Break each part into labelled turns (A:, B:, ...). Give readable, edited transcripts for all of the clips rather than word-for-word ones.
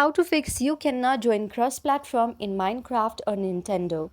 A: How to fix you cannot join cross-platform in Minecraft or Nintendo.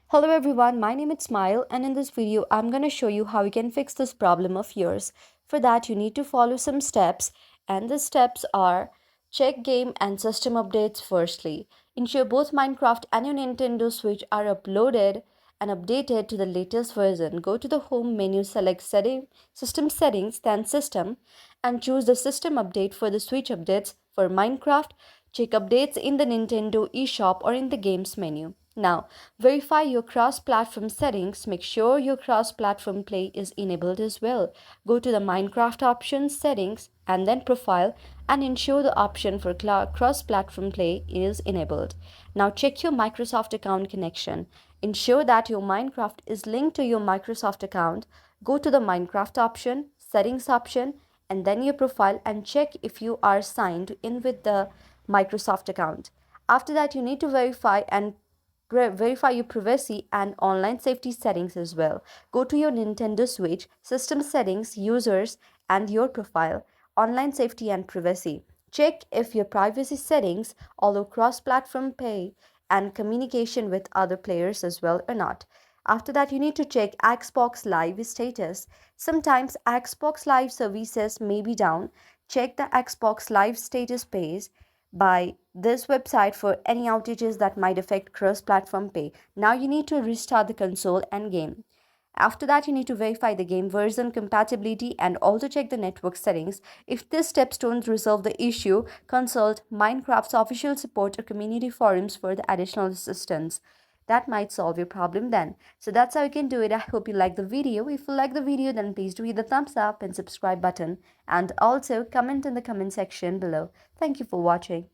A: Hello everyone, my name is Smile and in this video I'm going to show you how you can fix this problem of yours. For that you need to follow some steps and the steps are check game and system updates firstly. Ensure both Minecraft and your Nintendo Switch are uploaded and updated to the latest version. Go to the home menu, select system settings, then system and choose the system update for the Switch updates. For Minecraft, check updates in the Nintendo eShop or in the games menu. Now, verify your cross-platform settings. Make sure your cross-platform play is enabled as well. Go to the Minecraft options settings and then profile and ensure the option for cross-platform play is enabled. Now check your Microsoft account connection. Ensure that your Minecraft is linked to your Microsoft account. Go to the Minecraft option, settings option, and then your profile and check if you are signed in with the Microsoft account. After that, you need to verify your privacy and online safety settings as well. Go to your Nintendo Switch, system settings, users, and your profile, online safety and privacy. Check if your privacy settings allow cross-platform play and communication with other players as well or not. After that, you need to check Xbox Live status. Sometimes Xbox Live services may be down. Check the Xbox Live status page by this website for any outages that might affect cross-platform play. Now you need to restart the console and game. After that, you need to verify the game version compatibility and also check the network settings. If these steps don't resolve the issue, consult Minecraft's official support or community forums for the additional assistance. That might solve your problem then. So that's how you can do it. I hope you like the video. If you like the video, then please do hit the thumbs up and subscribe button and also comment in the comment section below. Thank you for watching.